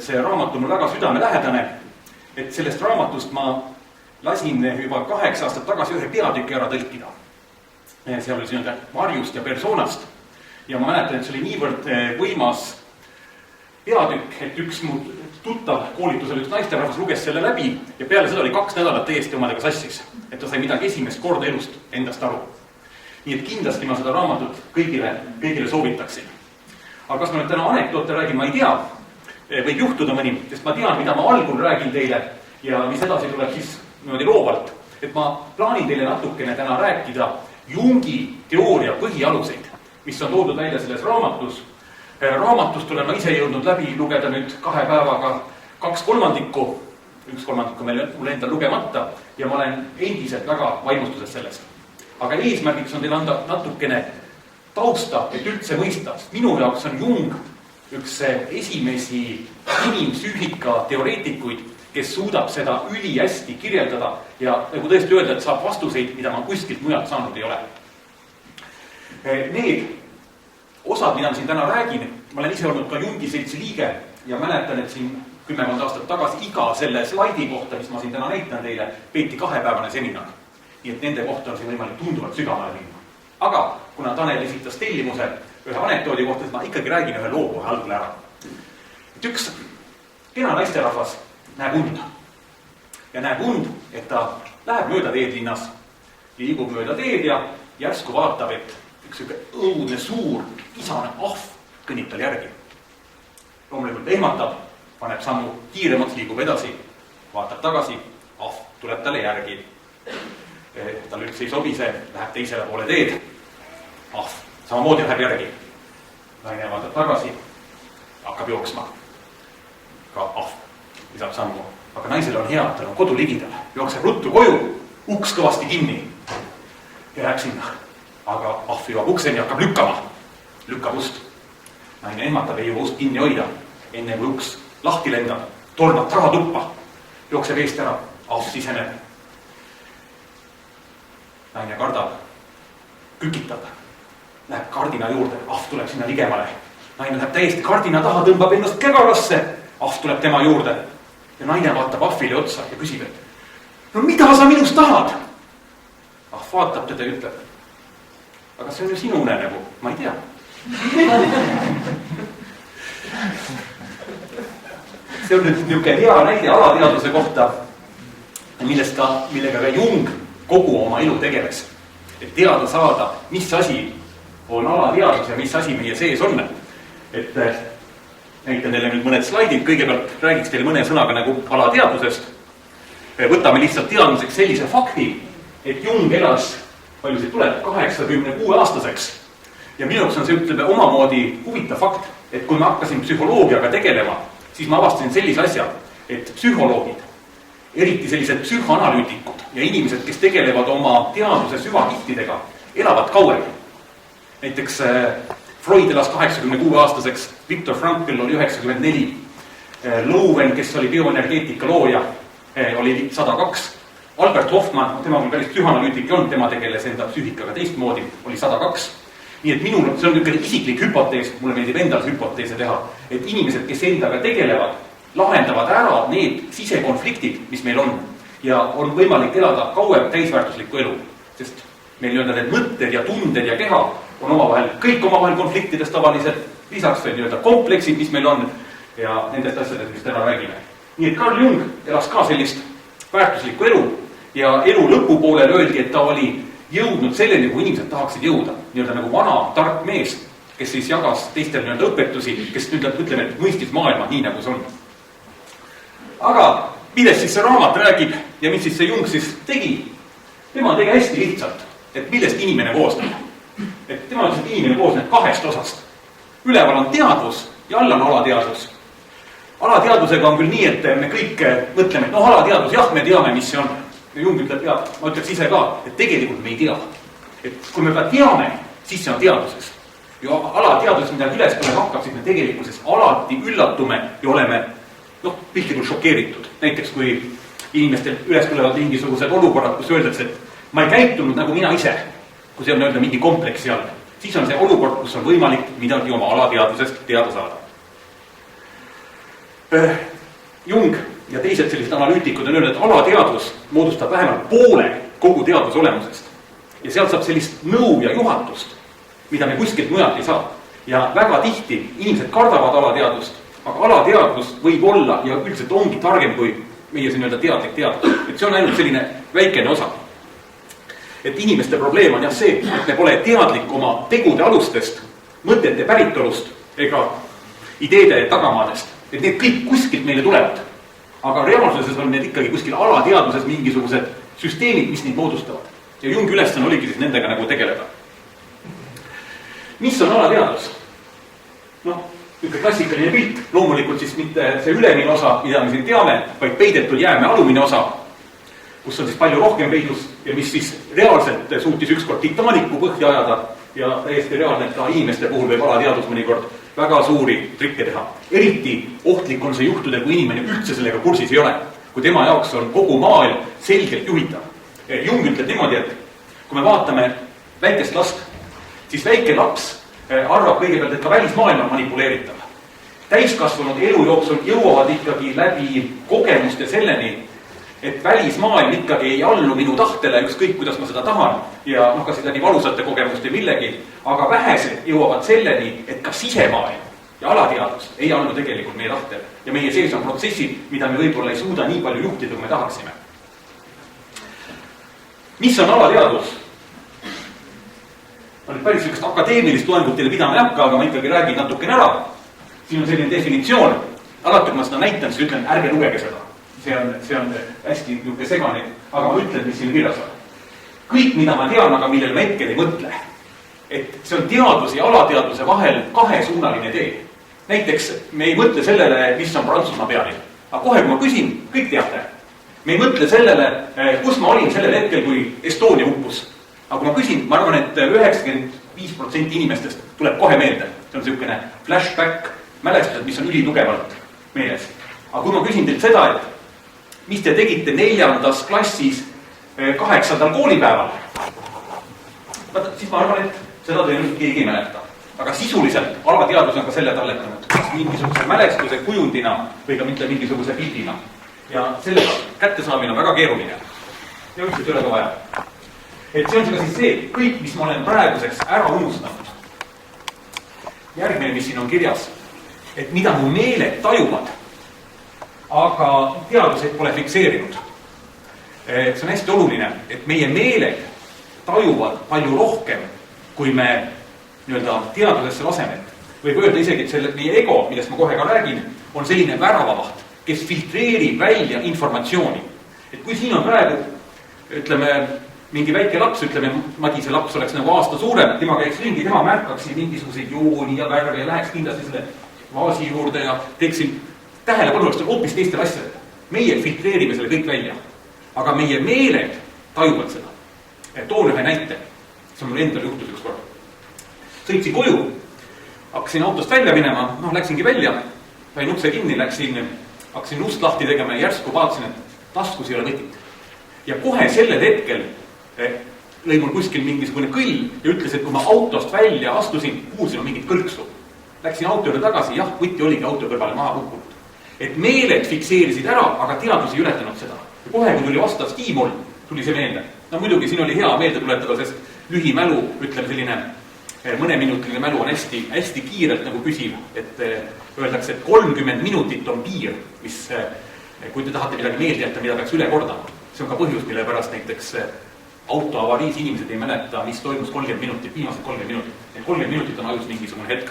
see raamat on mul väga südamelähedane, et sellest raamatust ma lasin juba 8 aastat tagasi ühe peatüki ära tõlkida. Seal oli nii-öelda varjust ja persoonast ja ma mäletan, et see oli niivõrd võimas peatükk, et üks mu tuttav koolitusel üks naisterahvas luges selle läbi ja peale seda oli 2 nädalat täiesti omadega sassis, et ta sai midagi esimest korda elust endast aru. Nii et kindlasti ma seda raamatut kõigile soovitaksin. Aga kas ma nüüd täna anekdoote räägin, ma ei tea, võib juhtuda mõni, sest ma tean, mida ma algul räägin teile ja mis edasi tuleb siis niimoodi loovalt, et ma plaanin teile natukene täna rääkida Jungi teooria põhialuseid, mis on toodud välja selles raamatus. Raamatust olen ma ise jõudnud läbi lugeda nüüd 2 päevaga 2/3, 1/3 mul endal lugemata ja ma olen endiselt väga vaimustuses sellest. Aga eesmärgiks on teile anda natukene tausta, et üldse mõista. Minu jaoks on Jung üks esimesi inimpsüühika teoreetikuid, kes suudab seda ülihästi kirjeldada ja nagu tõesti öelda, et saab vastuseid, mida ma kuskilt mujalt saanud ei ole. Need osad, mida ma siin täna räägin, ma olen ise olnud ka Jungi seltsi liige ja mäletan, et siin 10 aastat tagasi iga selle slaidi kohta, mis ma siin täna näitan teile, peeti 2-päevane seminar. Nii et nende kohta on siin võimalik tunduvalt sügavale minna. Aga kuna Tanel esitas tellimuse ühe anekdoodi kohta, siis ma ikkagi räägin ühe loo kohe algul ära. Et üks kena naisterahvas näeb und. Ja näeb und, et ta läheb mööda teed linnas, liigub mööda teed ja järsku vaatab, et üks õudne suur isane ahv kõnnib tal järgi. Loomulikult ehmatab, paneb sammu kiiremaks, liigub edasi, vaatab tagasi, ahv tuleb talle järgi. Tal üldse ei sobi see, läheb teisele poole teed. Ahv samamoodi läheb järgi. Naine vaatab tagasi, hakkab jooksma. Ka ahv lisab sammu. Aga naisel on hea, tal on kodu ligidal. Jookseb ruttu koju, uks kõvasti kinni. Ja läheb sinna. Aga ahv jõuab ukseni ja hakkab lükkama. Lükkab ust. Naine ehmatab, ei jõua ust kinni hoida. Enne kui uks lahti lendab, tormab tagatuppa. Jookseb eest ära, ahv siseneb. Naine kardab, kükitab, läheb kardina juurde, ahv tuleb sinna ligemale. Naine läheb täiesti kardina taha, tõmbab ennast kägarasse, ahv tuleb tema juurde. Ja naine vaatab ahvile otsa ja küsib, et no mida sa minust tahad? Ahv vaatab teda ja ütleb, aga see on ju sinu unenägu, ma ei tea. See on nüüd niisugune hea näide alateaduse kohta, millega ka Jung kogu oma elu tegeles. Et teada saada, mis asi on alateadus ja mis asi meie sees on. Et näitan teile nüüd mõned slaidid, kõigepealt räägiks teile mõne sõnaga nagu alateadusest. Võtame lihtsalt teadmiseks sellise fakti, et Jung elas, palju see tuleb, 86-aastaseks. Ja minuks on see ütleme omamoodi huvitav fakt, et kui ma hakkasin psühholoogiaga tegelema, siis ma avastasin sellise asja, et psühholoogid, eriti sellised psühhoanalüütikud ja inimesed, kes tegelevad oma teaduse süvakihtidega, elavad kauem. Näiteks Freud elas 86-aastaseks, Viktor Frankl oli 94, Lowen, kes oli bioenergeetika looja, oli 102, Albert Hoffmann, tema on päris psühhoanalüütik on, tema tegeles enda psüühikaga teistmoodi, oli 102. Nii et minul, see on niisugune isiklik hüpotees, mulle meeldib endal hüpoteese teha, et inimesed, kes endaga tegelevad, lahendavad ära need sisekonfliktid, mis meil on. Ja on võimalik elada kauem täisväärtuslikku elu, sest meil need mõtted ja tunded ja keha on omavahel, kõik omavahel konfliktides tavaliselt, lisaks veel kompleksid, mis meil on ja nendest asjadest, mis täna räägime. Nii et Carl Jung elas ka sellist väärtuslikku elu ja elu lõpupoolel öeldi, et ta oli jõudnud selleni, kui inimesed tahaksid jõuda. Nagu vana tark mees, kes siis jagas teistele õpetusi, kes ütleme, et mõistis maailma nii, nagu see on. Aga millest siis see raamat räägib ja mis siis see Jung siis tegi? Tema tegi hästi lihtsalt, et millest inimene koosneb. Et tema ütles, et inimene koosneb 2 osast. Üleval on teadvus ja all on alateadvus. Alateadvusega on küll nii, et me kõik mõtleme, et alateadvus, jah, me teame, mis see on. Ja Jung ütleb, ja ma ütleks ise ka, et tegelikult me ei tea. Et kui me ka teame, siis see on teadvuses. Ja alateadvuses, mida üles tuleb hakkab, siis me tegelikkuses alati üllatume ja oleme piltlikult šokeeritud. Näiteks kui inimestel üles tulevad mingisugused olukorrad, kus öeldakse, et ma ei käitunud nagu mina ise, kui see on mingi kompleksi all, siis on see olukord, kus on võimalik midagi oma alateadvusest teada saada. Jung ja teised sellised analüütikud on öelnud, et alateadvus moodustab vähemalt poole kogu teaduse olemusest. Ja sealt saab sellist nõu ja juhatust, mida me kuskilt mujalt ei saa. Ja väga tihti inimesed kardavad alateadvust, aga alateadvus võib olla ja üldiselt ongi targem kui meie see nii-öelda teadlik teadvus. Et see on ainult selline väikene osa. Et inimeste probleem on jah see, et me pole teadlik oma tegude alustest, mõtete päritolust ega ideede tagamaadest. Et need kõik kuskilt meile tulevad. Aga reaalsuses on need ikkagi kuskil alateadvuses mingisugused süsteemid, mis neid moodustavad. Ja Jungi ülesanne oligi siis nendega nagu tegeleda. Mis on alateadvus? Noh, üks klassikaline pilt. Loomulikult siis mitte see ülemine osa, mida me siin teame, vaid peidetud jääme alumine osa, kus on siis palju rohkem peidus ja mis siis reaalselt suutis ükskord Titanicu põhja ajada ja täiesti reaalne, et ka inimeste puhul võib alateadvus mõnikord väga suuri trikke teha. Eriti ohtlik on see juhtudel, kui inimene üldse sellega kursis ei ole, kui tema jaoks on kogu maailm selgelt juhitav. Jung ütleb niimoodi, et kui me vaatame väikest last, siis väike laps arvab kõigepealt, et ka välismaailm on manipuleeritav. Täiskasvanud elu jooksul jõuavad ikkagi läbi kogemuste selleni, et välismaailm ikkagi ei allu minu tahtele, ükskõik kuidas ma seda tahan ja kas läbi valusate kogemuste millegi, aga vähesed jõuavad selleni, et ka sisemaailm ja alateadvus ei allu tegelikult meie tahtele ja meie sees on protsessid, mida me võib-olla ei suuda nii palju juhtida, kui me tahaksime. Mis on alateadvus? Ma nüüd päris sellist akadeemilist loengut teile pidama ei hakka, aga ma ikkagi räägin natukene ära. Siin on selline definitsioon. Alati, kui ma seda näitan, siis ütlen, ärge lugege seda. See on hästi segane, aga ma ütlen, mis siin kirjas on. Kõik, mida ma tean, aga millele ma hetkel ei mõtle. Et see on teadvuse ja alateadvuse vahel kahesuunaline tee. Näiteks me ei mõtle sellele, mis on Prantsusmaa pealinn. Aga kohe, kui ma küsin, kõik teate. Me ei mõtle sellele, kus ma olin sellel hetkel, kui Estonia uppus. Aga kui ma küsin, ma arvan, et 95% inimestest tuleb kohe meelde. See on selline flashback, mälestused, mis on ülitugevalt meeles. Aga kui ma küsin teilt seda, et mis te tegite 4. klassis 8. koolipäeval, siis ma arvan, et seda tõenäoliselt keegi ei mäleta. Aga sisuliselt alateadvus on ka selle talletanud, kas mingisuguse mälestuse kujundina või ka mitte mingisuguse pildina. Ja selle kättesaamine on väga keeruline. Ja ükselt ei ole ka vaja. Et see on siis see, kõik, mis ma olen praeguseks ära unustanud. Järgmine, mis siin on kirjas, et mida mu meeled tajuvad, aga teadused pole fikseerinud. See on hästi oluline, et meie meeled tajuvad palju rohkem, kui me nii-öelda teadusesse laseme. Võib öelda isegi, et selle meie ego, millest ma kohe ka räägin, on selline väravavaht, kes filtreerib välja informatsiooni. Et kui siin on praegu, ütleme, mingi väike laps, ütleme, Madise laps oleks nagu aasta suurem, tema käiks ringi, tema märkaks mingisuguseid jooni ja värve ja läheks kindlasti selle vaasi juurde ja teeksin tähelepanu oleks hoopis teistel asjadel. Meie filtreerime selle kõik välja. Aga meie meeled tajuvad seda. Toon ühe näite. See on mul endal juhtus üks kord. Sõitsin koju, hakkasin autost välja minema, läksingi välja, pain ukse kinni, hakkasin ust lahti tegema ja järsku vaatasin, et taskus ei ole võtit. Ja kohe sellel hetkel lõi mul kuskil mingisugune kõll ja ütles, et kui ma autost välja astusin, kuulsin mingit kõlksu. Läksin auto juurde tagasi, jah, võtti oligi auto kõrvale maha kukkunud. Et meeled fikseerisid ära, aga teadus ei ületanud seda. Ja kohe, kui tuli vastav stiimul, tuli see meelde. Muidugi siin oli hea meelde tuletada, sest lühimälu, ütleme selline mõneminutiline mälu on hästi kiirelt nagu püsiv. Et öeldakse, et 30 minutit on piir, mis, kui te tahate midagi meelde jätta, mida peaks üle kordama. See on ka põhjus, mille pärast näiteks autoavariis inimesed ei mäleta, mis toimus 30 minutit, viimased 30 minutit. 30 minutit on ajus mingisugune hetk.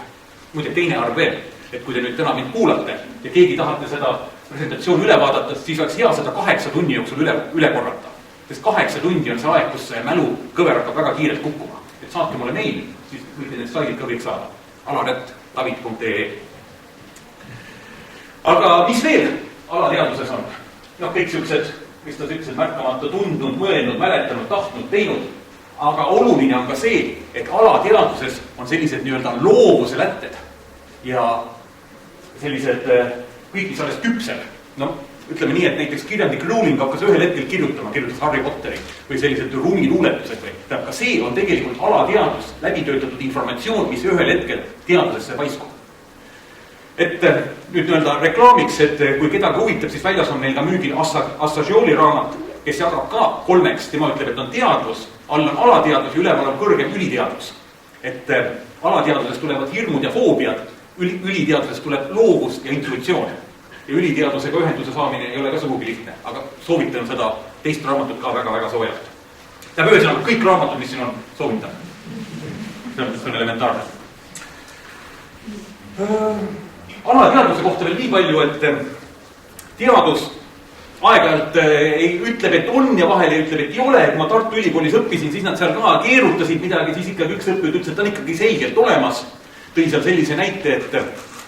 Muide, teine arv veel, et kui te nüüd täna mind kuulate ja keegi tahate seda presentatsiooni üle vaadata, siis oleks hea seda 8 tunni jooksul üle korrata. Sest 8 tundi on see aeg, kus mälu kõver hakkab väga kiirelt kukkuma. Et saatke mulle meil, siis võite need slaidid ka kõik saada. alaret.tavit.ee. Aga mis veel alateaduses on? Kõik siuksed, mis ta ütles, märkamata tundnud, mõelnud, mäletanud, tahtnud, teinud. Aga oluline on ka see, et alateaduses on sellised nii-öelda loovuse lätted ja sellised kõik, mis alles küpseb. Ütleme nii, et näiteks kirjandik Rowling hakkas ühel hetkel kirjutas Harry Potteri või sellised ruumiluuletused või. Ka see on tegelikult alateadus, läbitöötatud informatsioon, mis ühel hetkel teadusesse paiskub. et nüüd öelda reklaamiks, et kui kedagi huvitab, siis väljas on meil ka müügil Assagioli raamat, kes jagab ka 3-ks, tema ütleb, et on teadvus, all on alateadvus ja üleval on kõrgem üliteadvus. Et alateadvusest tulevad hirmud ja foobiad, üliteadvusest tuleb loovus ja intuitsioon. Ja üliteadvusega ühenduse saamine ei ole ka sugugi lihtne, aga soovitan seda teist raamatut ka väga-väga soojalt. Tähendab ühesõnaga kõik raamatud, mis siin on, soovitan. See on elementaarne. Alateadvuse kohta veel nii palju, et teadus aeg-ajalt ütleb, et on ja vahel ütleb, et ei ole, et ma Tartu Ülikoolis õppisin, siis nad seal ka keerutasid midagi, siis ikkagi üks õppejõud ütles, et ta on ikkagi selgelt olemas. Tõi seal sellise näite, et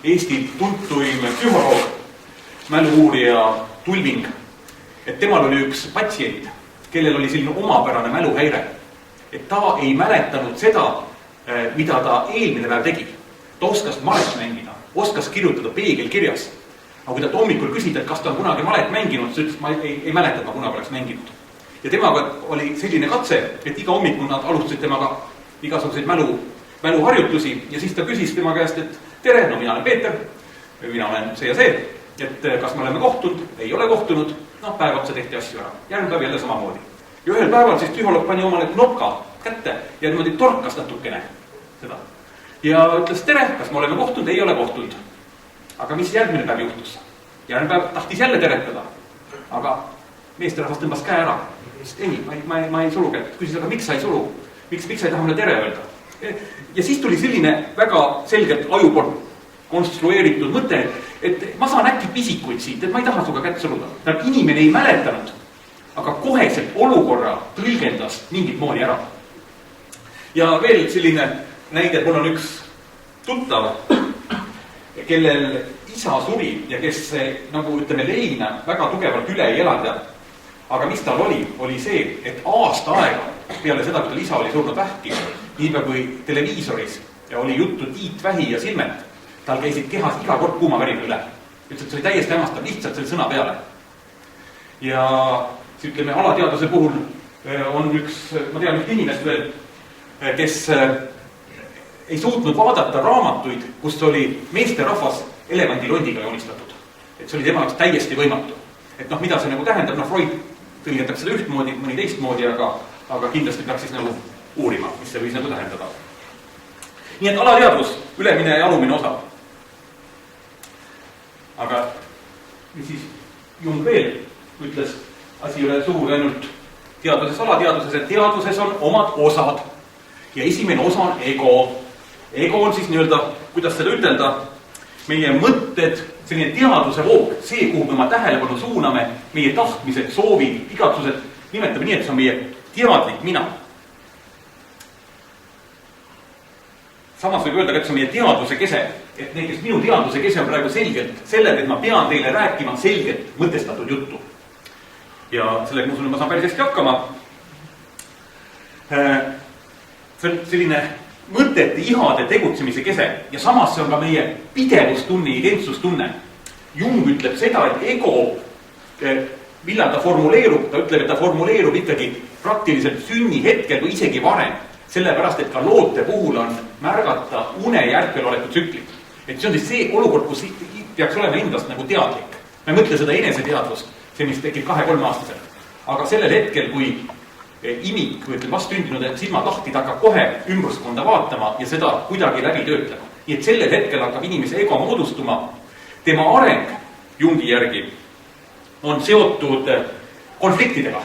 Eesti tuntuim psühholoog, mälu-uurija Tulving, et temal oli üks patsient, kellel oli selline omapärane mäluhäire, et ta ei mäletanud seda, mida ta eelmine päev tegi. Ta oskas malet mängida, oskas kirjutada peegelkirjas. Aga kui ta hommikul küsida, et kas ta on kunagi malet mänginud, siis ütles, ma ei mäleta, et ma kunagi oleks mänginud. Ja temaga oli selline katse, et iga hommikul nad alustasid temaga igasuguseid mäluharjutusi ja siis ta küsis tema käest, et tere, no mina olen Peeter, mina olen see ja see, et kas me oleme kohtunud, ei ole kohtunud, päev otsa tehti asju ära, järgmine päev jälle samamoodi. Ja ühel päeval siis psühholoog pani omale knopka kätte ja niimoodi torkas natukene seda. Ja ütles, tere, kas me oleme kohtunud, ei ole kohtunud. Aga mis järgmine päev juhtus? Järgmine päev tahtis jälle teretada, aga meesterahvas tõmbas käe ära. Ei, ma ei sulu kätt. Küsis, aga miks sa ei sulu? Miks sa ei taha mulle tere öelda? Ja siis tuli selline väga selgelt ajupoolt konstrueeritud mõte, et ma saan äkki pisikuid siit, et ma ei taha suga kätt suruda. Tähendab, inimene ei mäletanud, aga koheselt olukorra tõlgendas mingit moodi ära. Ja veel selline näide, mul on üks tuttav, kellel isa suri ja kes nagu ütleme leina väga tugevalt üle ei elada. Aga mis tal oli see, et aasta aega peale seda, kui tal isa oli surnud vähki, niipea kui televiisoris ja oli juttu Tiit Vähi ja Silmet, tal käisid kehas iga kord kuumavärin üle. Ütles, et see oli täiesti hämmastav, lihtsalt selle sõna peale. Ja ütleme, alateaduse puhul on ma tean üht inimest veel, kes ei suutnud vaadata raamatuid, kus oli meesterahvas elevandilondiga joonistatud. Et see oli tema jaoks täiesti võimatu. Et mida see nagu tähendab, Freud tõlgendaks seda ühtmoodi, mõni teistmoodi, aga kindlasti peaks siis nagu uurima, mis see võis nagu tähendada. Nii et alateadvus, ülemine ja alumine osa. Aga mis siis Jung veel ütles, asi ei ole sugugi ainult teadvuses, alateadvuses, et teadvuses on omad osad. Ja esimene osa on ego. Ego on siis nii-öelda, kuidas seda ütelda, meie mõtted, selline teadvuse voog, see, kuhu me oma tähelepanu suuname, meie tahtmised, soovid, igatsused, nimetame nii, et see on meie teadlik mina. Samas võib öelda, et see on meie teadvuse kese, et näiteks minu teadvuse kese on praegu selgelt sellega, et ma pean teile rääkima selgelt mõtestatud juttu. Ja sellega ma usun, et ma saan päris hästi hakkama. See on selline mõtete, ihade tegutsemise kese ja samas see on ka meie pidevustunne, identsustunne. Jung ütleb seda, et ego, millal ta formuleerub, ta ütleb, et ta formuleerub ikkagi praktiliselt sünni hetkel või isegi varem, sellepärast, et ka loote puhul on märgata une ja ärkveloleku tsüklit. Et see on siis see olukord, kus peaks olema endast nagu teadlik. Me mõtle seda eneseteadvust, see, mis tekib 2-3 aastaselt. Aga sellel hetkel, kui imik või vastündinud silmatahtid hakkab kohe ümbruskonda vaatama ja seda kuidagi läbi töötlema. Nii et sellel hetkel hakkab inimese ego moodustuma. Tema areng Jungi järgi on seotud konfliktidega.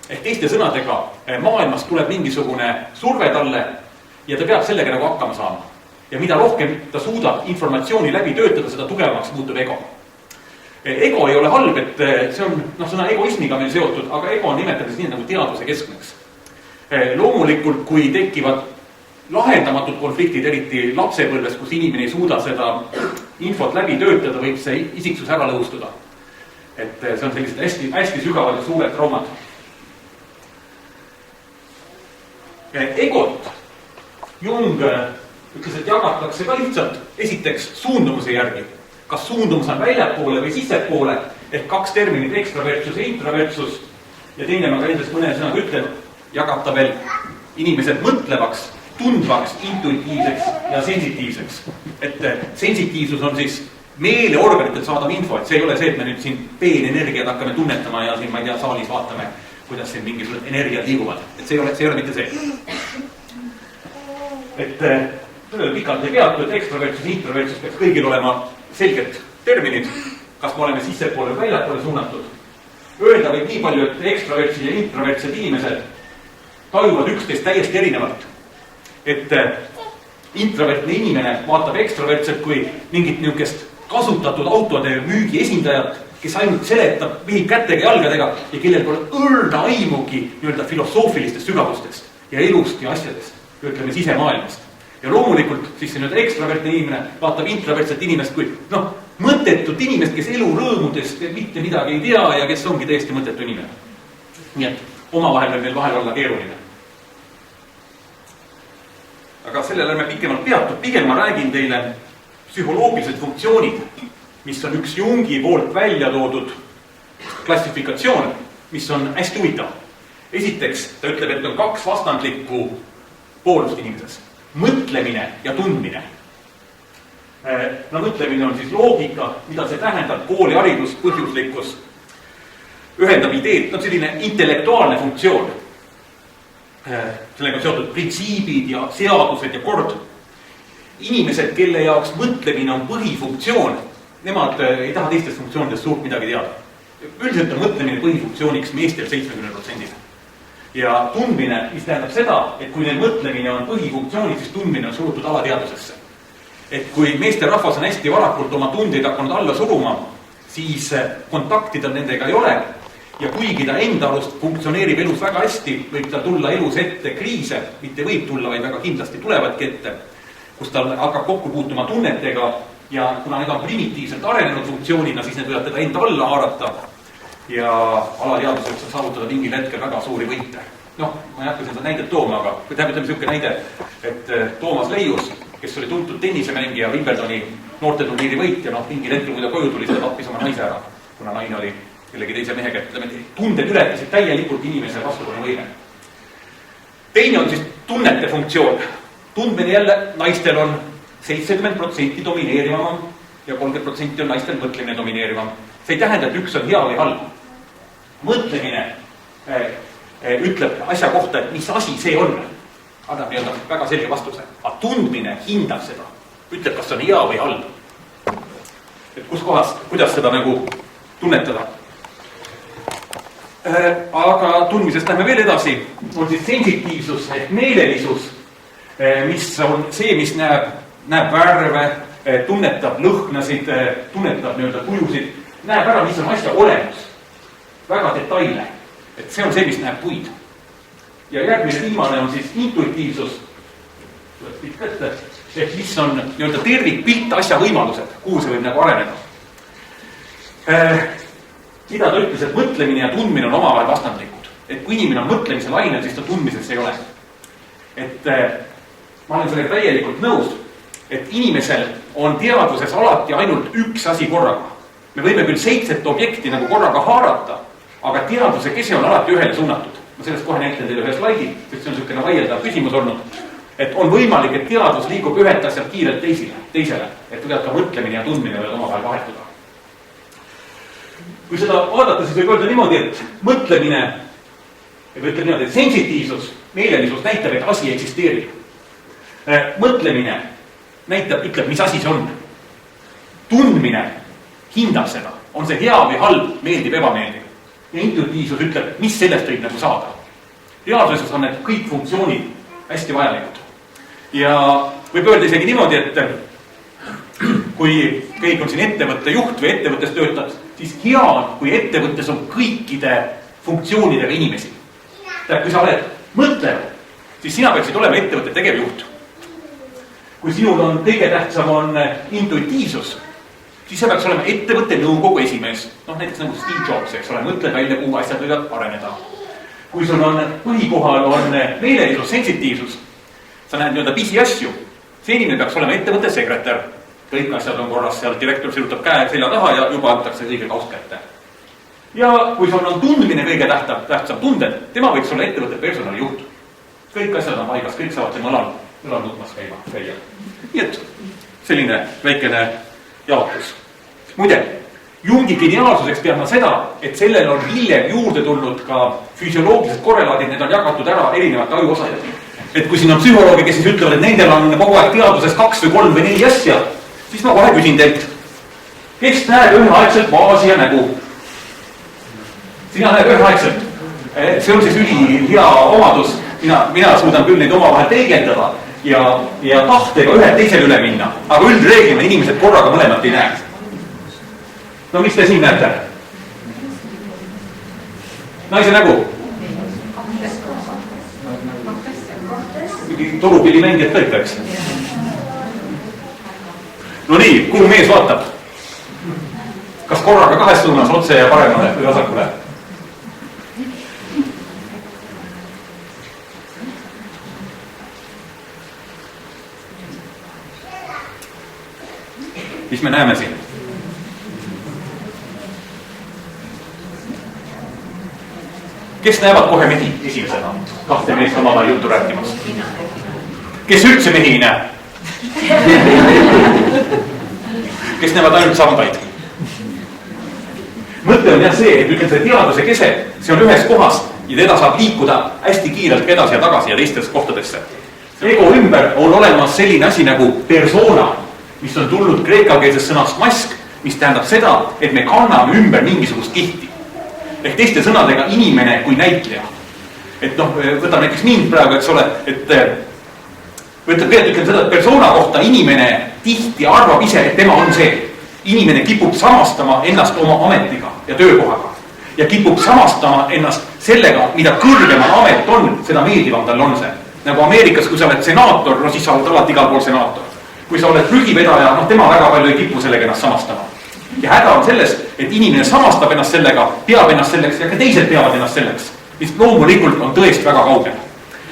Ehk teiste sõnadega, maailmas tuleb mingisugune surve talle ja ta peab sellega nagu hakkama saama. Ja mida rohkem ta suudab informatsiooni läbi töötada, seda tugevamaks muutub ego. Ego ei ole halb, et see on sõna egoismiga meil seotud, aga ego on nimetades nii nagu teadvuse keskmeks. Loomulikult, kui tekivad lahendamatud konfliktid, eriti lapsepõlves, kus inimene ei suuda seda infot läbi töötada, võib see isiksus ära lõhustuda. Et see on sellised hästi sügavad ja suured traumad. Egot Jung ütles, et jagatakse ka lihtsalt esiteks suundumuse järgi. Kas suundumus on väljapoole või sissepoole, ehk 2 terminit, ekstravertsus ja introvertsus. Ja teine, ma ka endast mõne sõnaga ütlen, jagab ta veel inimesed mõtlevaks tundvaks, intuitiivseks ja sensitiivseks. et sensitiivsus on siis meeleorganitel saadav info, et see ei ole see, et me nüüd siin peenenergiat hakkame tunnetama ja siin, ma ei tea, saalis vaatame, kuidas siin mingisugused energiad liiguvad. Et see ei ole mitte see. Et pikalt ei peatu, et ekstravertsus ja introvertsus peaks kõigil olema selged terminid, kas me oleme sissepoole või väljapoole suunatud. Öelda võib nii palju, et ekstravertsid ja introvertsed inimesed tajuvad üksteist täiesti erinevalt. Et introvertne inimene vaatab ekstravertselt kui mingit niisugust kasutatud autode müügi esindajat, kes ainult seletab, vihib kätega ja jalgadega ja kellel pole õrna aimugi nii-öelda filosoofilistest sügavustest ja elust ja asjadest, ütleme sisemaailmast. Ja loomulikult siis see nüüd ekstravertne inimene vaatab introvertset inimest kui mõttetut inimest, kes elu rõõmudest mitte midagi ei tea ja kes ongi täiesti mõttetu inimene. Nii et omavahel võib meil vahel olla keeruline. Aga sellele me pikemalt peatud, pigem ma räägin teile psühholoogilised funktsioonid, mis on üks Jungi poolt välja toodud klassifikatsioon, mis on hästi huvitav. Esiteks, ta ütleb, et on kaks vastandlikku poolust inimeses. Mõtlemine ja tundmine. No mõtlemine on siis loogika, mida see tähendab, kooliharidus, põhjuslikkus, ühendab ideed, selline intellektuaalne funktsioon. Sellega on seotud printsiibid ja seadused ja kord. Inimesed, kelle jaoks mõtlemine on põhifunktsioon, nemad ei taha teistest funktsioonidest suurt midagi teada. Üldiselt on mõtlemine põhifunktsiooniks meestel 70%. Ja tundmine, mis tähendab seda, et kui neil mõtlemine on põhifunktsioonid, siis tundmine on surutud alateadusesse. Et kui meeste rahvas on hästi varakult oma tundeid hakanud alla suruma, siis kontakti tal nendega ei ole. Ja kuigi ta enda arust funktsioneerib elus väga hästi, võib tal tulla elus ette kriise, mitte võib tulla, vaid väga kindlasti tulevadki ette, kus tal hakkab kokku puutuma tunnetega ja kuna need on primitiivselt arenenud funktsioonina, siis need võivad teda enda alla haarata ja alateaduseks on saavutada mingil hetkel väga suuri võite. Ma ei hakka seda näidet tooma, aga ütleme niisugune näide, et Toomas Leius, kes oli tuntud tennisemängija, Wimbledoni noorteturniiri võitja, mingil hetkel, kui ta koju tuli, seda tappis oma naise ära, kuna naine oli kellegi teise mehe kätte, tunded ületasid täielikult inimese vastupanu-võime. Teine on siis tunnete funktsioon. Tundmine jälle naistel on 70% domineerivam ja 30% on naistel mõtlemine domineerivam. See ei tähenda, et üks on hea või halb. Mõtlemine ütleb asja kohta, et mis asi see on. Annab väga selge vastuse. Aga tundmine hindab seda. Ütleb, kas on hea või halb. Et kus kohas, kuidas seda tunnetada. Aga tundmisest lähme veel edasi. On siis sensitiivsus ehk meelelisus, mis on see, mis näeb värve, tunnetab lõhnasid, tunnetab kujusid, näeb ära, mis on asja olemus. Väga detailne. Et see on see, mis näeb puid. Ja järgmine viimane on siis intuitiivsus, ehk mis on tervikpilt asja võimalused, kuhu see võib areneda. Mida ta ütles, et mõtlemine ja tundmine on omavahel vastandlikud. Et kui inimene on mõtlemise lainel, siis ta tundmiseks ei ole. Et ma olen sellega täielikult nõus, et inimesel on teaduses alati ainult üks asi korraga. Me võime küll 7 objekti korraga haarata, aga teaduse kese on alati ühele suunatud. Ma sellest kohe näitan teile ühe slaidi, sest see on niisugune vaieldav küsimus olnud. Et on võimalik, et teadus liigub ühelt asjalt kiirelt teisele, et võivad ka mõtlemine ja tundmine võivad omavahel vahetuda. Kui seda vaadata, siis võib öelda niimoodi, et mõtlemine, või ütleb niimoodi, et sensitiivsus, meelelisus näitab, et asi eksisteerib. Mõtlemine näitab, ütleb, mis asi see on. Tundmine hindab seda, on see hea või halb, meeldib, ebameeldib. Ja intuitiivsus ütleb, mis sellest võib saada. Teaduses on need kõik funktsioonid hästi vajalikud. Ja võib öelda isegi niimoodi, et kui kõik on siin ettevõtte juht või ettevõttes töötad, siis hea on, kui ettevõttes on kõikide funktsioonidega inimesi. Kui sa oled mõtlev, siis sina peaksid olema ettevõtte tegevjuht. Kui sinul on kõige tähtsam on intuitiivsus, siis see peaks olema ettevõtte nõukogu esimees. Näiteks nagu Steve Jobs, eks ole, mõtled välja, kuhu asjad võivad areneda. Kui sul on põhikohal on meelelisus, sensitiivsus, sa näed pisiasju, see inimene peaks olema ettevõtte sekretär. Kõik asjad on korras, seal direktor sirutab käe selja taha ja juba antakse kõige kaust kätte. Ja kui sul on tundmine kõige tähtsam tunded, tema võiks olla ettevõtte personalijuht. Kõik asjad on paigas, kõik saavad tema alal küla nutmas käia. nii et selline väikene jaotus. muide, Jungi geniaalsuseks tean ma seda, et sellel on hiljem juurde tulnud ka füsioloogilised korrelaadid, need on jagatud ära erinevate ajuosadele. Et kui siin on psühholoogi, kes siis ütlevad, et nendel on kogu aeg teaduses 2 või 3 või 4 asja, siis ma kohe küsin teilt, kes näeb üheaegselt vaasi ja nägu? Sina näeb üheaegselt. See on siis ülihea omadus. Mina suudan küll neid omavahel teegeldada ja tahtega ühed teisele üle minna, aga üldreeglina inimesed korraga mõlemat ei näe. No mis te siin näete? Naise nägu. Torupillimängijad kõik, eks? No nii, kuhu mees vaatab? Kas korraga 2 suunas, otse ja paremale või vasakule? Mis me näeme siin? Kes näevad kohe mehi esimesena? 2 meest omavahel juttu rääkimas. Kes üldse mehi ei näe? Kes näevad ainult sambaid? Mõte on jah see, et ütleme see teaduse kese, see on ühes kohas ja teda saab liikuda hästi kiirelt edasi ja tagasi ja teistesse kohtadesse. Ego ümber on olemas selline asi nagu persona, mis on tulnud kreekakeelsest sõnast mask, mis tähendab seda, et me kanname ümber mingisugust kihti. Ehk teiste sõnadega inimene kui näitleja. Et noh, võtame näiteks mind praegu, eks ole, et ütleme seda, et persona kohta inimene tihti arvab ise, et tema on see. Inimene kipub samastama ennast oma ametiga ja töökohaga. Ja kipub samastama ennast sellega, mida kõrgemal amet on, seda meeldivam tal on see. Nagu Ameerikas, kui sa oled senaator, no siis sa oled alati igal pool senaator. Kui sa oled prügivedaja, noh tema väga palju ei kipu sellega ennast samastama. Ja häda on selles, et inimene samastab ennast sellega, peab ennast selleks ja ka teised peavad ennast selleks. Mis loomulikult on tõesti väga kaugel.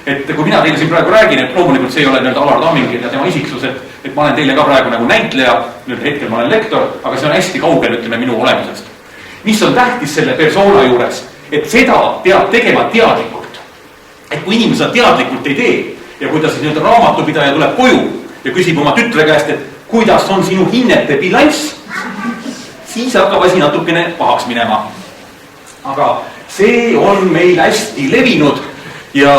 Et kui mina teile siin praegu räägin, et loomulikult see ei ole Alar Tamming ja tema isiksus, et ma olen teile ka praegu nagu näitleja, hetkel ma olen lektor, aga see on hästi kaugel, ütleme, minu olemusest. Mis on tähtis selle persona juures, et seda peab tegema teadlikult. Et kui inimesed teadlikult ei tee ja kui ta siis raamatupidaja tuleb koju ja küsib oma tütre käest, et kuidas on sinu hinnete bilanss, siis hakkab asi natukene pahaks minema. Aga see on meil hästi levinud ja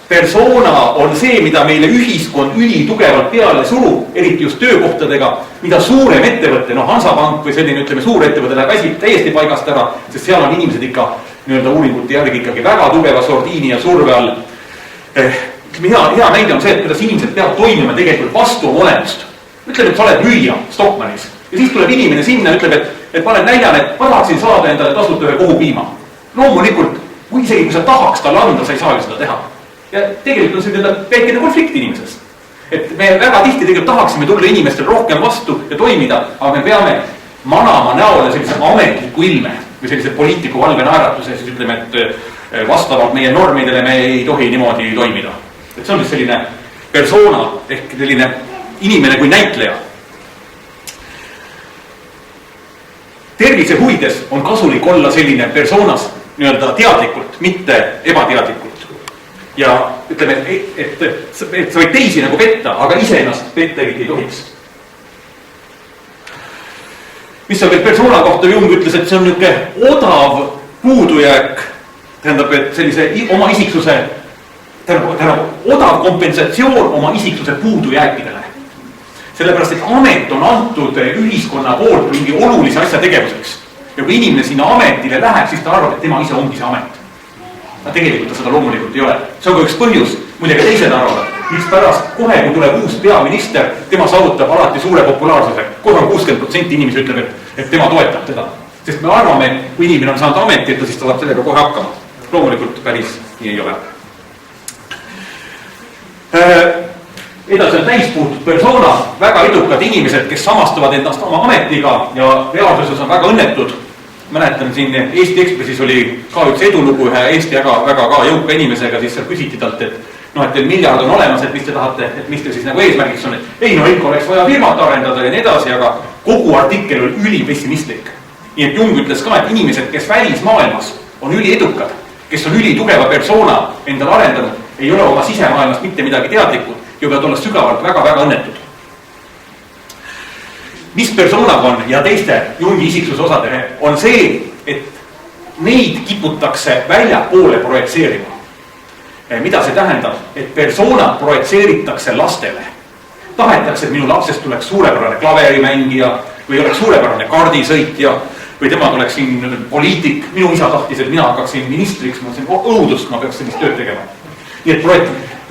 persona on see, mida meile ühiskond ülitugevalt peale surub, eriti just töökohtadega, mida suurem ettevõte, Hansapank või selline, ütleme, suur ettevõte läheb hästi täiesti paigast ära, sest seal on inimesed ikka uuringute järgi ikkagi väga tugeva sordiini ja surve all. Hea näide on see, et kuidas inimesed peavad toimima tegelikult vastu oma olemust. Ütleme, et sa oled müüja Stockmannis ja siis tuleb inimene sinna ja ütleb, et ma olen näidane, et ma tahaksin saada endale tasuta ühe kohupiima. Loomulikult, kui isegi kui sa tahaks talle anda, sa ei saa ju seda teha. Ja tegelikult on see väikene konflikt inimeses. Et me väga tihti tegelikult tahaksime tulla inimestel rohkem vastu ja toimida, aga me peame manama näole sellise ametliku ilme või sellise poliitiku valve naeratuse, siis ütleme, et vastavalt meie normidele me ei tohi niimoodi toimida. Et see on siis selline persona ehk selline inimene kui näitleja. Tervise huvides on kasulik olla selline personas teadlikult, mitte ebateadlikult. Ja ütleme, et sa võid teisi nagu petta, aga ise ennast petta ei tohiks. Mis on veel persona kohta, Jung ütles, et see on niisugune odav puudujääk, tähendab, et sellise oma isiksuse, odav kompensatsioon oma isiksuse puudujääkidele. Sellepärast, et amet on antud ühiskonna poolt mingi olulise asja tegevuseks. Ja kui inimene sinna ametile läheb, siis ta arvab, et tema ise ongi see amet. Aga tegelikult ta seda loomulikult ei ole. See on ka üks põhjus, muide ka teised arvavad. Miks pärast kohe, kui tuleb uus peaminister, tema saavutab alati suure populaarsuse. Kohe 60% inimesi ütleb, et tema toetab teda. Sest me arvame, et kui inimene on saanud ameti, et siis ta saab sellega kohe hakkama. Loomulikult päris nii ei ole. Edasi on täispuutud persona, väga edukad inimesed, kes samastavad endast oma ametiga ja reaalsuses on väga õnnetud. Mäletan siin Eesti Ekspressis oli ka üks edulugu ühe Eesti väga ka jõuka inimesega, siis seal küsiti talt, et teil miljard on olemas, et mis te tahate, et mis te siis nagu eesmärgiks on, et ei, ikka oleks vaja firmat arendada ja nii edasi, aga kogu artikkel oli ülipessimistlik. Nii et Jung ütles ka, et inimesed, kes välismaailmas on üliedukad, kes on ülitugeva persona endal arendanud, ei ole oma sisemaailmast mitte midagi teadlikud ja võivad olla sügavalt väga-väga õnnetud. Mis persoonaga on ja teiste Jungi isiksuse osadele on see, et neid kiputakse väljapoole projitseerima. Mida see tähendab? Et persoonad projitseeritakse lastele. Tahetakse, et minu lapsest tuleks suurepärane klaverimängija või oleks suurepärane kaardisõitja või tema oleks siin poliitik. Minu isa tahtis, et mina hakkaksin ministriks, ma mõtlesin, õudust, ma peaks sellist tööd tegema. Nii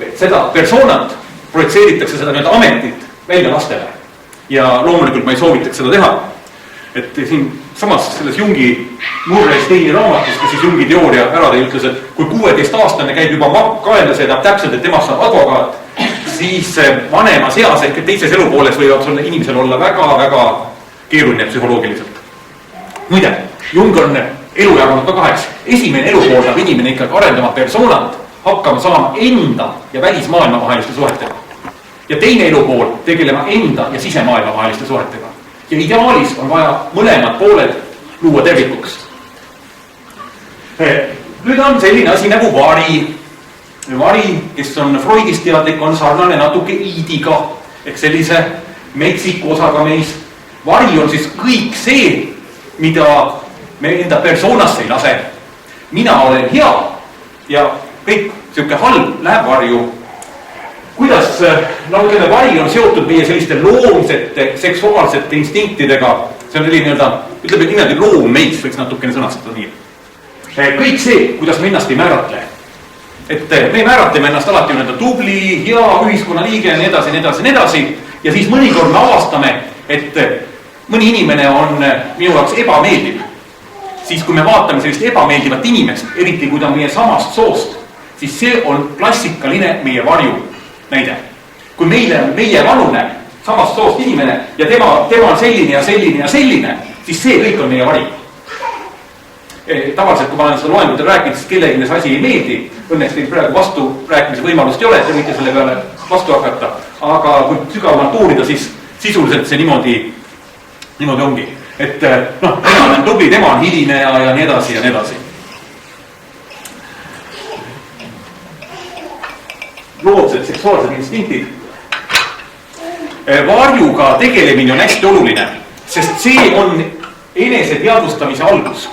et seda persoonat projitseeritakse seda nüüd ametit välja lastele. Ja loomulikult ma ei soovitaks seda teha. Et siin samas selles Jungi Murray-Steini raamatus, kus siis Jungi teooria ära tõi, ütles, et kui 16-aastane käib juba kaenlase ja täpselt, et temast saab advokaat, siis vanemas eas ehk teises elupooles võivad sulle inimesel olla väga-väga keeruline psühholoogiliselt. Muide, Jung on elu jaganud ka kaheks. Esimene elupool saab inimene ikkagi arendama persoonat, hakkama saama enda ja välismaailma vaheliste suhetega. Ja teine elupool tegelema enda ja sisemaailma vaheliste suhetega. Ja ideaalis on vaja mõlemad pooled luua tervikuks. Nüüd on selline asi nagu vari. Vari, kes on Freudist teadlik, on sarnane natuke iidiga, ehk sellise metsiku osaga meist. Vari on siis kõik see, mida me enda persoonasse ei lase. Mina olen hea ja kõik siuke halb läheb varju. Kuidas, ütleme, vari on seotud meie selliste loomsete, seksuaalsete instinktidega. See on ütleme niimoodi loommeits, võiks natukene sõnastada nii. Kõik see, kuidas me ennast ei määratle. Et me määratleme ennast alati tubli, hea ühiskonnaliige, nii edasi. Ja siis mõnikord me avastame, et mõni inimene on minu jaoks ebameeldiv. Siis kui me vaatame sellist ebameeldivat inimest, eriti kui ta on meie samast soost, siis see on klassikaline meie varju näide. Kui meie vanune samast soost inimene ja tema on selline ja selline ja selline, siis see kõik on meie vari. Tavaliselt, kui ma olen seda loengutel rääkinud, siis kellegile see asi ei meeldi. Õnneks teil praegu vastu rääkimise võimalust ei ole, te võite selle peale vastu hakata. Aga kui sügavamalt uurida, siis sisuliselt see niimoodi ongi. Et tema on tubli, tema on hiline ja nii edasi ja nii edasi. Loodsed seksuaalsed instinktid. Varjuga tegelemine on hästi oluline, sest see on enese teadvustamise algus.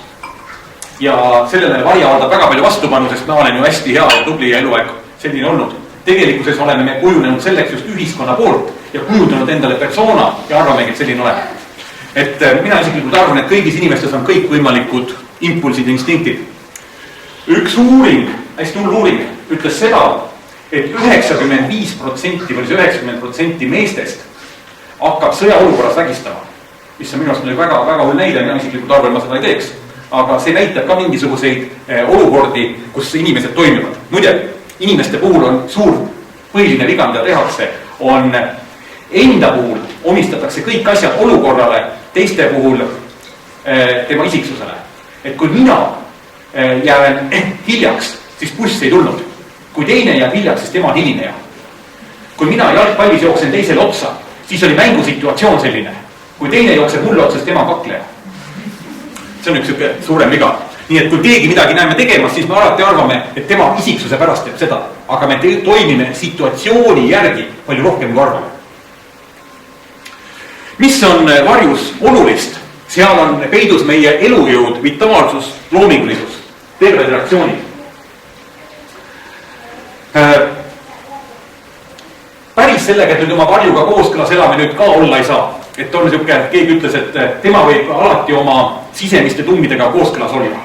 Ja sellele vari avaldab väga palju vastupanu, sest ma olen ju hästi hea ja tubli ja eluaeg selline olnud. Tegelikkuses oleme me kujunenud selleks just ühiskonna poolt ja kujutanud endale persona ja arvamegi, et selline oleme. Et mina isiklikult arvan, et kõigis inimestes on kõik võimalikud impulsid ja instinktid. Üks uuring, hästi hull uuring, ütles seda, et 95% või 90% meestest hakkab sõjaolukorras vägistama, mis on minu arust väga hull näide, mina isiklikult arvan, ma seda ei teeks. Aga see näitab ka mingisuguseid olukordi, kus inimesed toimivad. Muide, inimeste puhul on suur põhiline viga, mida tehakse, on enda puhul omistatakse kõik asjad olukorrale, teiste puhul tema isiksusele. Et kui mina jään hiljaks, siis buss ei tulnud. Kui teine jääb hiljaks, siis tema on hilineja. Kui mina jalgpallis jooksen teisele otsa, siis oli mängusituatsioon selline. Kui teine jookseb mulle otsa, siis tema kakleja. See on üks suurem viga. Nii et kui keegi midagi näeme tegemas, siis me alati arvame, et tema isiksuse pärast teeb seda. Aga me toimime situatsiooni järgi palju rohkem kui arvame. Mis on varjus olulist? Seal on peidus meie elujõud, vitaalsus, loomingulisus, terved reaktsioonid. Päris sellega, et nüüd oma varjuga kooskõlas elame nüüd ka olla ei saa. Et on niisugune, keegi ütles, et tema võib alati oma sisemiste tummidega kooskõlas olla.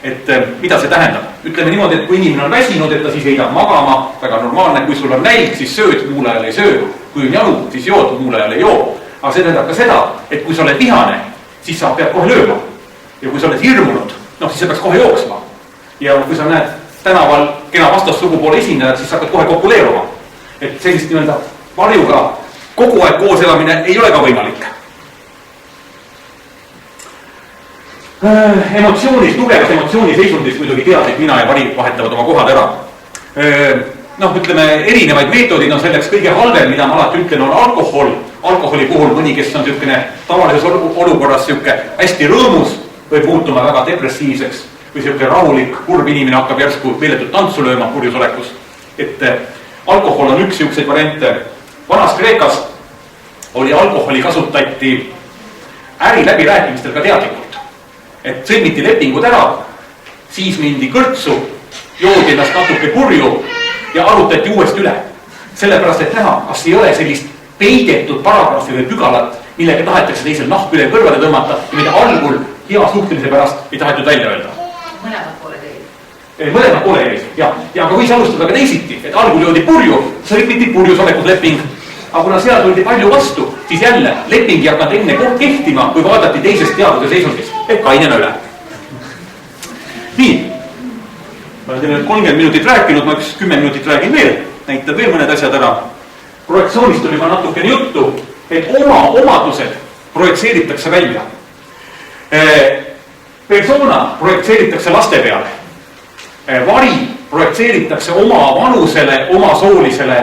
Et mida see tähendab? Ütleme niimoodi, et kui inimene on väsinud, et ta siis heidab magama, väga normaalne, kui sul on nälg, siis sööd, muul ajal ei söö. Kui on janu, siis jood, muul ajal ei joo. Aga see tähendab ka seda, et kui sa oled vihane, siis sa pead kohe lööma. Ja kui sa oled hirmunud, siis sa peaks kohe jooksma. Ja kui sa näed tänaval kena vastassugupoole esindajad, siis sa hakkad kohe kopuleeruma. Et sellist varjuga kogu aeg koos elamine ei ole ka võimalik. Emotsioonid, tugevas emotsiooniseisundis muidugi teadlik mina ja vari vahetavad oma kohad ära. Ütleme, erinevaid meetodid on selleks kõige halvem, mida ma alati ütlen, on alkohol. Alkoholi puhul mõni, kes on tavalises olukorras hästi rõõmus, võib muutuma väga depressiivseks või rahulik, kurb inimene hakkab järsku meeletut tantsu lööma kurjusolekus. Et alkohol on üks niisuguseid variante. Vanas Kreekas oli alkoholi kasutati äriläbirääkimistel ka teadlikult. Et sõlmiti lepingud ära, siis mindi kõrtsu, joodi ennast natuke purju ja arutati uuesti üle. Sellepärast, et näha, kas ei ole sellist peidetud paragrahvi või pügalat, millega tahetakse teisel nahk üle kõrvale tõmmata ja mida algul hea suhtlemise pärast ei tahetud välja öelda. Mõlemad poole eelis, jah. Ja aga võis alustada ka teisiti, et algul joodi purju, sõlmiti purjusolekusleping, aga kuna seal tuldi palju vastu, siis jälle leping ei hakanud enne kehtima, kui vaadati teisest teaduse seisundist, et kainena üle. Nii, ma olen teile 30 minutit rääkinud, ma 10 minutit räägin veel, näitan veel mõned asjad ära. Projektsioonist oli juba natukene juttu, et oma omadused projektseeritakse välja. Persona projektseeritakse laste peale. Vari projektseeritakse oma vanusele, oma soolisele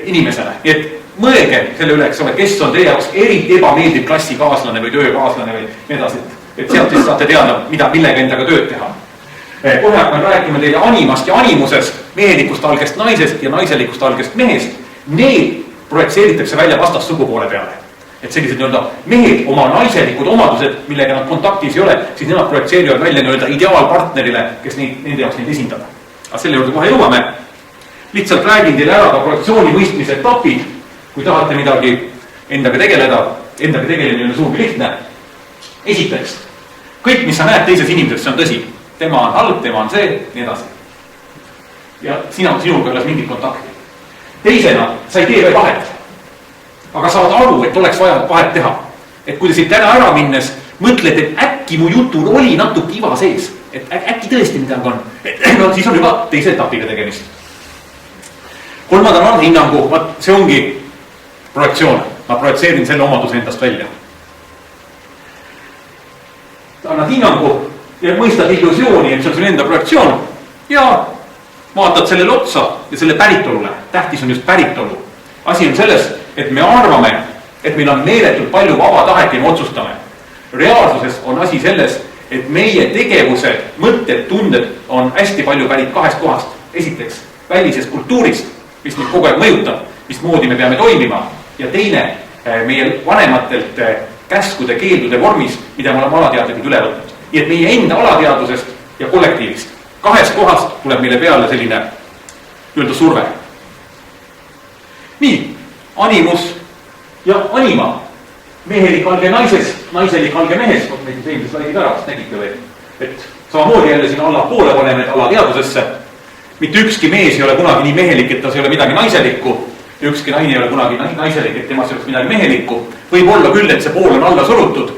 inimesele. Nii et mõelge selle üle, kes on teie jaoks eriti ebameeldiv klassikaaslane või töökaaslane või edasi. Et sealt siis saate teada, millega endaga tööd teha. Kohe hakkan rääkima teile animast ja animusest, mehelikust algest naisest ja naiselikust algest mehest. Need projektseeritakse välja vastassugu poole peale. Et sellised nii-öelda mehed oma naiselikud omadused, millega nad kontaktis ei ole, siis nemad projektseerivad välja nii-öelda ideaalpartnerile, kes nende jaoks neid esindab. Aga selle juurde kohe jõuame. Lihtsalt räägin teile ära ka projektsiooni mõistmise etapid, kui tahate midagi endaga tegelemine on suur lihtne. Esiteks, kõik, mis sa näed teises inimeseks, see on tõsi. Tema on halb, tema on see, nii edasi. Ja sinuga ei ole mingit kontakti. Teisena, sa ei tee veel vahet. Aga saad aru, et oleks vaja vahet teha. Et kui te siit täna ära minnes mõtled, et äkki mu jutul oli natuke iva sees, et äkki tõesti midagi on, no siis on juba teise etapiga tegemist. Kolmandana on hinnangu, see ongi projektsioon. Ma projektseerin selle omaduse endast välja. Annad hinnangu ja mõistad illusiooni, et see on sul enda projektsioon ja vaatad sellele otsa ja selle päritolule. Tähtis on just päritolu. Asi on selles, et me arvame, et meil on meeletult palju vaba tahet ja me otsustame. Reaalsuses on asi selles, et meie tegevused, mõtted, tunded on hästi palju pärit kahest kohast. Esiteks, välisest kultuurist, mis meid kogu aeg mõjutab, mismoodi me peame toimima. Ja teine, meie vanematelt käskude, keeldude vormis, mida me oleme alateadlikult üle võtnud. Nii et meie enda alateadusest ja kollektiivist. Kahest kohast tuleb meile peale selline nii-öelda surve. Nii, animus ja anima. Mehelik alge naises, naiselik alge mehes. Neid eelmise slaidid ära, nägite või? Et samamoodi jälle siin allapoole paneme alateadusesse. Mitte ükski mees ei ole kunagi nii mehelik, et tas ei ole midagi naiselikku. Ja ükski naine ei ole kunagi naiselik, et temas ei oleks midagi mehelikku. Võib olla küll, et see pool on alla surutud.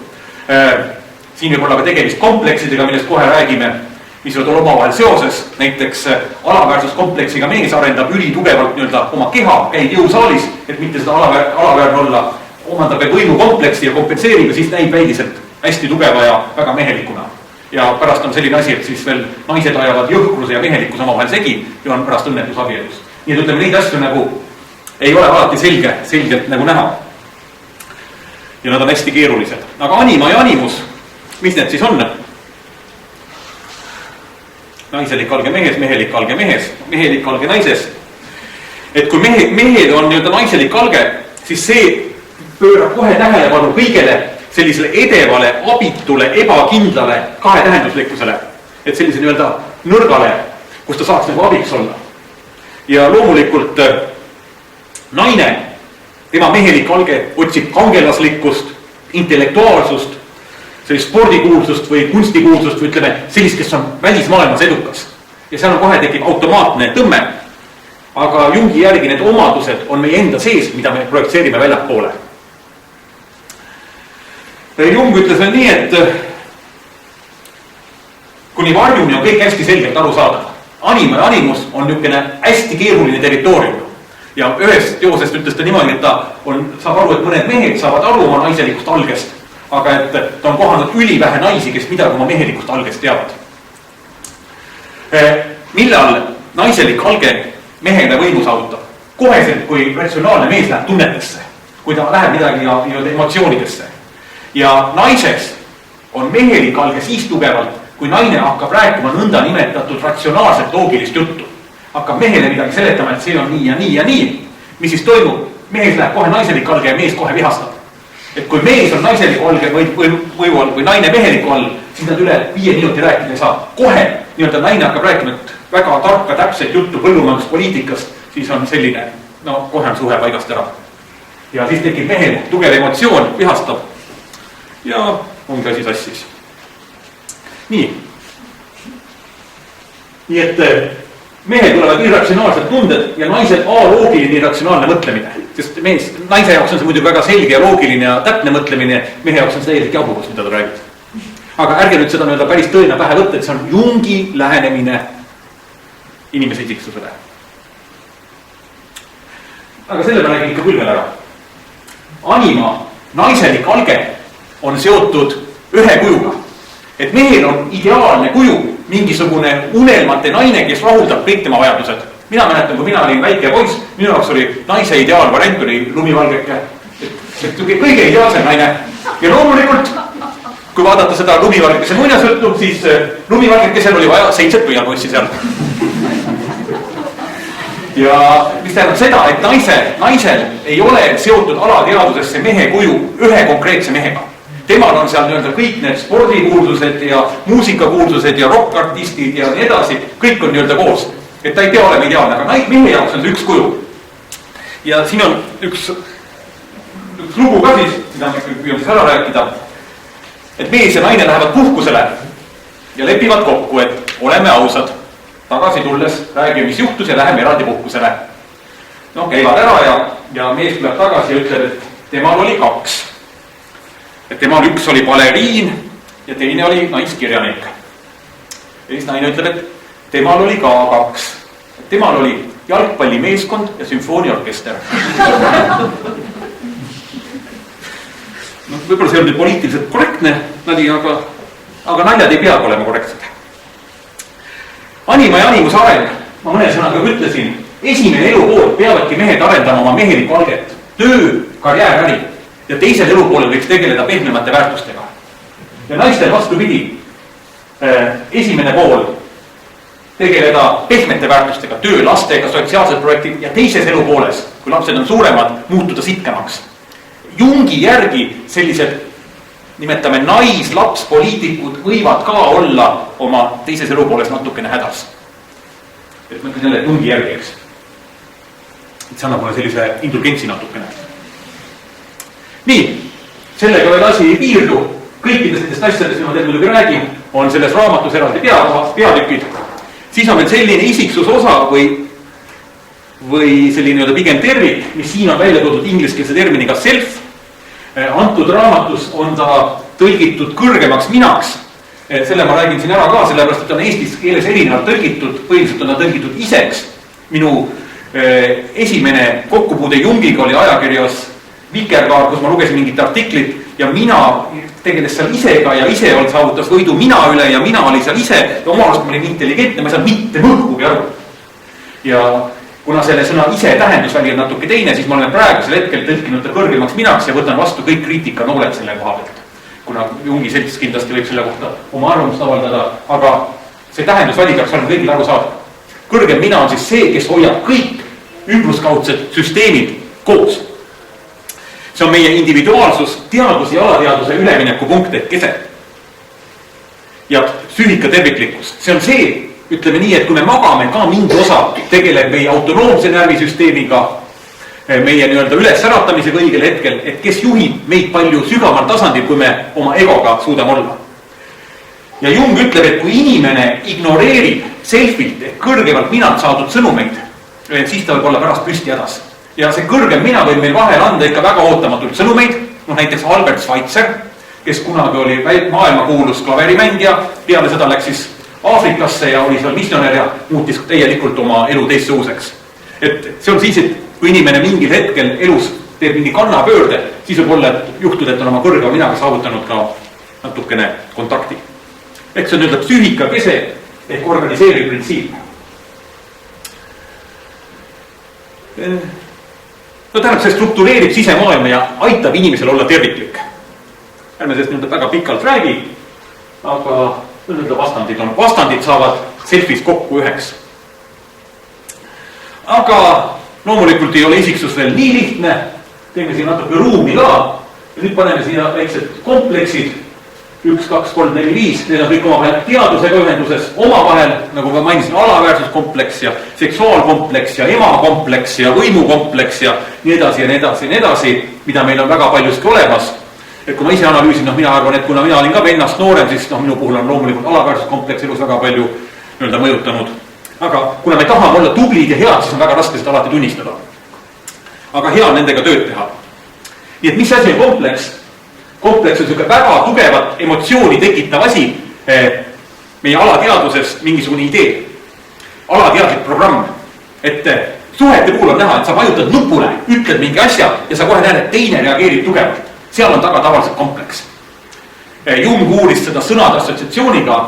Siin võib olla ka tegemist kompleksidega, millest kohe räägime, mis võivad olla omavahel seoses. Näiteks alaväärsuskompleksiga mees arendab ülitugevalt nii-öelda oma keha, käib jõusaalis, et mitte seda alaväärne olla, omandab veel võimukompleksi ja kompenseerib ja siis näib väidiselt hästi tugeva ja väga mehelikuna. Ja pärast on selline asi, et siis veel naised ajavad jõhkruse ja mehelikus omavahel segi ja on pärast õnnetus abielus. Nii et ütleme, neid asju nagu ei ole alati selgelt nagu näha. Ja nad on hästi keerulised. Aga anima ja animus, mis need siis on? Naiselik alge mehes, mehelik alge mehes, mehelik alge naises. Et kui mehed on nii-öelda naiselik alge, siis see pöörab kohe tähelepanu kõigele sellisele edevale, abitule, ebakindlale kahetähenduslikkusele. Et sellise nii-öelda nõrgale, kus ta saaks nagu abiks olla. Ja loomulikult naine, tema mehelik alge otsib kangelaslikkust, intellektuaalsust, sellist spordikuulsust või kunstikuulsust või ütleme sellist, kes on välismaailmas edukas. Ja seal on kohe tekib automaatne tõmme. Aga Jungi järgi need omadused on meie enda sees, mida me projektseerime väljapoole. Jung ütles veel nii, et kuni varjuni on kõik hästi selgelt aru saada. Anima ja animus on niisugune hästi keeruline territoorium. Ja ühest teosest ütles ta niimoodi, et ta saab aru, et mõned mehed saavad aru oma naiselikust algest, aga et ta on kohanud ülivähe naisi, kes midagi oma mehelikust algest teavad. Millal naiselik alge mehele võimu saavutab? Koheselt, kui ratsionaalne mees läheb tunnetesse, kui ta läheb midagi ja emotsioonidesse. Ja naises on mehelik alge siis tugevalt, kui naine hakkab rääkima nõnda nimetatud ratsionaalset loogilist juttu. hakkab mehele midagi seletama, et see on nii ja nii ja nii. Mis siis toimub? Mehes läheb kohe naiselik alge ja mees kohe vihastab. Et kui mees on naiseliku alge või naine meheliku all, siis nad üle 5 minuti rääkida ei saa. Kohe nii-öelda naine hakkab rääkima väga tarka, täpset juttu põllumajanduspoliitikast, siis on selline, no kohe on suhe paigast ära. Ja siis tekib mehel tugev emotsioon, vihastab ja ongi asi sassis. Nii et mehel tulevad irratsionaalsed tunded ja naisel aloogiline irratsionaalne mõtlemine. Sest naise jaoks on see muidugi väga selge ja loogiline ja täpne mõtlemine, mehe jaoks on see täielik jabuvus, mida ta räägib. Aga ärge nüüd seda nii-öelda päris tõena pähe võtta, et see on Jungi lähenemine inimese isiksusele. Aga selle ma räägin ikka küll veel ära. Anima, naiselik alge on seotud ühe kujuga. Et mehel on ideaalne kuju, mingisugune unelmate naine, kes rahuldab kõik tema vajadused. Mina mäletan, kui mina olin väike poiss, minu jaoks oli naise ideaalvariant oli lumivalgeke. Et kõige ideaalsem naine. Ja loomulikult, kui vaadata seda lumivalgekese muinasjuttu, siis lumivalgekesel oli vaja 7 pöialpossi seal. Ja mis tähendab seda, et naisel ei ole seotud alateadusesse mehe kuju ühe konkreetse mehega. Temal on seal nii-öelda kõik need spordikuulsused ja muusikakuulsused ja rockartistid ja nii edasi, kõik on nii-öelda koos. Et ta ei pea olema ideaalne, aga mehe jaoks on see üks kuju. Ja siin on üks lugu ka siis, mida ma püüan siis ära rääkida. Et mees ja naine lähevad puhkusele ja lepivad kokku, et oleme ausad. Tagasi tulles räägime, mis juhtus ja läheme eraldi puhkusele. No käivad ära ja mees tuleb tagasi ja ütleb, et temal oli 2. Et temal üks oli baleriin ja teine oli naiskirjanik. Ja siis naine ütleb, et temal oli ka 2. Et temal oli jalgpallimeeskond ja sümfooniaorkester. No, võib-olla see on poliitiliselt korrektne nali, aga naljad ei peagi olema korrektsed. Anima ja animuse areng, ma mõne sõnaga ütlesin, esimene elupool peavadki mehed arendama oma mehelikku alget, töö, karjäär, äri. Ja teisel elupoolel võiks tegeleda pehmemate väärtustega. Ja naistel vastupidi, esimene pool tegeleda pehmete väärtustega, töö, lastega, sotsiaalsed projektid ja teises elupooles, kui lapsed on suuremad, muutuda sitkemaks. Jungi järgi sellised, nimetame lapspoliitikud võivad ka olla oma teises elupooles natukene hädas. Et ma ütlen jälle Jungi järgi, eks. Et see annab mulle sellise indulgentsi natukene. Nii, sellega veel asi ei piirdu. Kõikidest nendest asjadest, mis ma teil muidugi räägin, on selles raamatus eraldi peatükid. Siis on veel selline isiksusosa või selline pigem tervik, mis siin on välja toodud ingliskeelse terminiga self. Antud raamatus on ta tõlgitud kõrgemaks minaks. Selle ma räägin siin ära ka, sellepärast, et on eesti keeles erinevalt tõlgitud, põhiliselt on ta tõlgitud iseks. Minu esimene kokkupuude Jungiga oli ajakirjas Vikerkaar, kus ma lugesin mingit artiklit ja mina tegeles seal isega ja ise saavutas võidu mina üle ja mina oli seal ise ja oma arust ma olin intelligentne, ma ei saanud mitte mõhkugi aru. Ja kuna selle sõna ise tähendusväli on natuke teine, siis ma olen praegusel hetkel tõlkinud ta kõrgemaks minaks ja võtan vastu kõik kriitikanooled selle koha pealt. Kuna Jungi selts kindlasti võib selle kohta oma arvamust avaldada, aga see tähendusväli peaks olema kõigil aru saada. Kõrgem mina on siis see, kes hoiab kõik ümbruskaudsed süsteemid koos. See on meie individuaalsus, teadus ja alateaduse üleminekupunkt ehk kese. Ja psüühika terviklikkus. See on see, ütleme nii, et kui me magame ka mingi osa, tegeleb meie autonoomse närvisüsteemiga, meie nii-öelda ülesäratamise õigel hetkel, et kes juhib meid palju sügaval tasandil, kui me oma egoga suudame olla. Ja Jung ütleb, et kui inimene ignoreerib selfilt ehk kõrgemalt minalt saadud sõnumeid, siis ta võib olla pärast püsti hädas. Ja see kõrgem mina võib meil vahel anda ikka väga ootamatult sõnumeid, näiteks Albert Schweitzer, kes kunagi oli maailmakuulus klaverimängija, peale seda läks siis Aafrikasse ja oli seal missionär ja muutis täielikult oma elu teistsuguseks. Et see on siis, et kui inimene mingil hetkel elus teeb mingi kannapöörde, siis võib olla juhtud, et on oma kõrgema minaga saavutanud ka natukene kontakti. Ehk see on öelda psüühika kese ehk organiseeriv printsiip. No tähendab, see struktureerib sisemaailma ja aitab inimesel olla terviklik. Ärme sellest nüüd väga pikalt räägi, aga vastandid saavad selfis kokku üheks. aga loomulikult ei ole isiksus veel nii lihtne. Teeme siin natuke ruumi ka ja nüüd paneme siia väiksed kompleksid 1, 2, 3, 4, 5, need on kõik omavahel teadusega ühenduses, omavahel, nagu ma mainisin, alaväärsuskompleks ja seksuaalkompleks ja emakompleks ja võimukompleks ja nii edasi ja nii edasi ja nii edasi, mida meil on väga paljuski olemas. Et kui ma ise analüüsin, mina arvan, et kuna mina olin ka vennast noorem, siis minu puhul on loomulikult alaväärsuskompleks elus väga palju mõjutanud. Aga kuna me tahame olla tublid ja head, siis on väga raske seda alati tunnistada. Aga hea on nendega tööd teha. Nii et mis asi on kompleks? Kompleks on selline väga tugevat emotsiooni tekitav asi meie alateaduses mingisugune idee. Alateadlik programm. Et suhete puhul on näha, et sa vajutad nupule, ütled mingi asja ja sa kohe näed, et teine reageerib tugevalt. Seal on taga tavaliselt kompleks. Jung uuris seda sõnade assotsiatsiooniga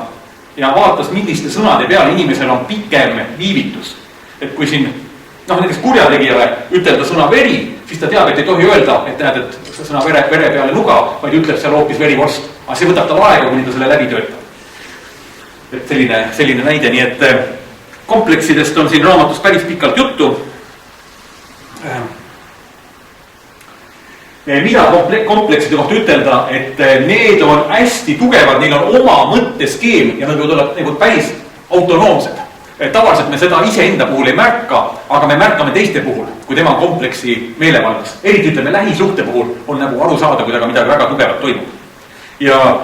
ja vaatas, milliste sõnade peale inimesel on pikem viivitus. Et kui siin näiteks kurjategijale ütelda sõna veri, siis ta teab, et ei tohi öelda, et näed, et sõna vere peale nuga, vaid ütleb seal hoopis verivorst. Aga see võtab tal aega, kuni ta selle läbi töötab. Et selline näide, nii et kompleksidest on siin raamatus päris pikalt juttu. Mida komplekside kohta ütelda, et need on hästi tugevad, neil on oma mõtteskeem ja nad võivad olla päris autonoomsed. Tavaliselt me seda iseenda puhul ei märka, aga me märkame teiste puhul, kui tema kompleksi meelevaldas. Eriti ütleme lähisuhte puhul on nagu aru saada, kui taga midagi väga tugevat toimub. Ja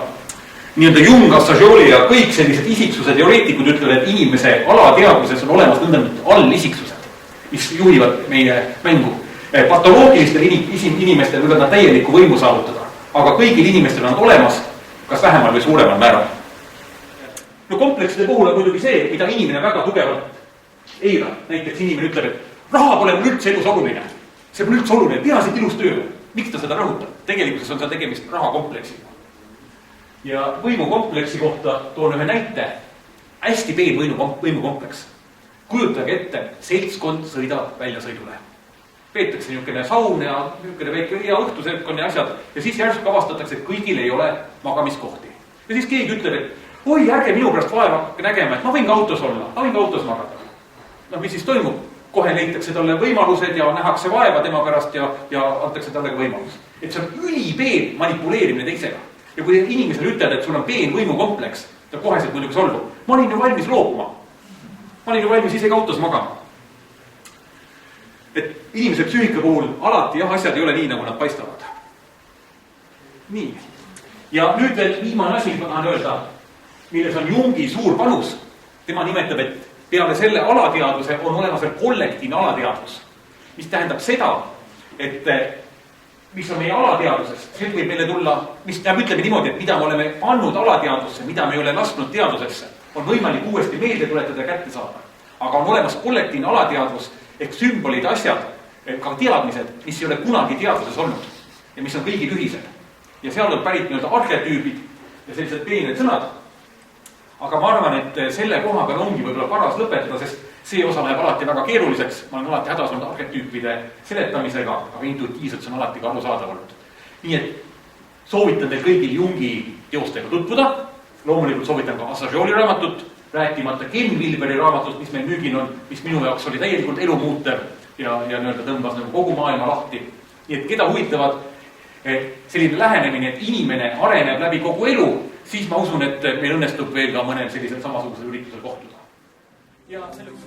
nii-öelda Jung, Assagioli ja kõik sellised isiksuse teoreetikud ütlevad, et inimese alateadvuses on olemas nõndatud allisiksused, mis juhivad meie mängu. Patoloogilistel inimestel võivad nad täielikku võimu saavutada, aga kõigil inimestel on olemas, kas vähemal või suuremal määral. No komplekside puhul on muidugi see, mida inimene väga tugevalt eilab. Näiteks inimene ütleb, et raha pole mul üldse elus oluline. See pole üldse oluline, peaasi, et ilus töö. Miks ta seda rõhutab? Tegelikkuses on seal tegemist rahakompleksiga. Ja võimukompleksi kohta toon ühe näite. Hästi peen võimukompleks. Kujutage ette, seltskond sõidab väljasõidule. Peetakse niisugune saun ja niisugune väike hea õhtuserkon ja asjad. Ja siis järsku avastatakse, et kõigil ei ole magamiskohti. Ja siis keegi ütleb, et oi, ärge minu pärast vaeva nägema, et ma võin ka autos olla, ma võin ka autos magada. No mis siis toimub? Kohe leitakse talle võimalused ja nähakse vaeva tema pärast ja antakse talle võimalus. Et see on ülipeen manipuleerimine teisega. Ja kui inimesele ütled, et sul on peen võimukompleks, ta koheselt muidugi solvub. Ma olin ju valmis loobuma. Ma olin ju valmis isegi autos magama. Et inimese psüühika puhul alati asjad ei ole nii, nagu nad paistavad. Nii. Ja nüüd veel viimane asi, ma tahan öelda, milles on Jungi suur panus. Tema nimetab, et peale selle alateadvuse on olemas veel kollektiivne alateadvus, mis tähendab seda, et mis on meie alateadvuses, see võib meile tulla, mis ütleme niimoodi, et mida me oleme pannud alateadvusse, mida me ei ole lasknud teadvusesse, on võimalik uuesti meelde tuletada ja kätte saada. Aga on olemas kollektiivne alateadvus ehk sümbolid, asjad, ka teadmised, mis ei ole kunagi teadvuses olnud ja mis on kõigil ühised. Ja seal on pärit nii-öelda arhetüübid ja sellised peened sõnad. Aga ma arvan, et selle koha peal ongi võib-olla paras lõpetada, sest see osa läheb alati väga keeruliseks. Ma olen alati hädas olnud arhetüüpide seletamisega, aga intuitiivselt see on alati ka arusaadav olnud. Nii et soovitan teil kõigil Jungi teostega tutvuda. Loomulikult soovitan ka Assagioli raamatut, rääkimata Ken Wilberi raamatust, mis meil müügin on, mis minu jaoks oli täielikult elumuutev ja nii-öelda tõmbas nagu kogu maailma lahti. Nii et keda huvitavad selline lähenemine, et inimene areneb läbi kogu elu, siis ma usun, et meil õnnestub veel ka mõnel sellisel samasugusel üritusel kohtuda. Ja selleks...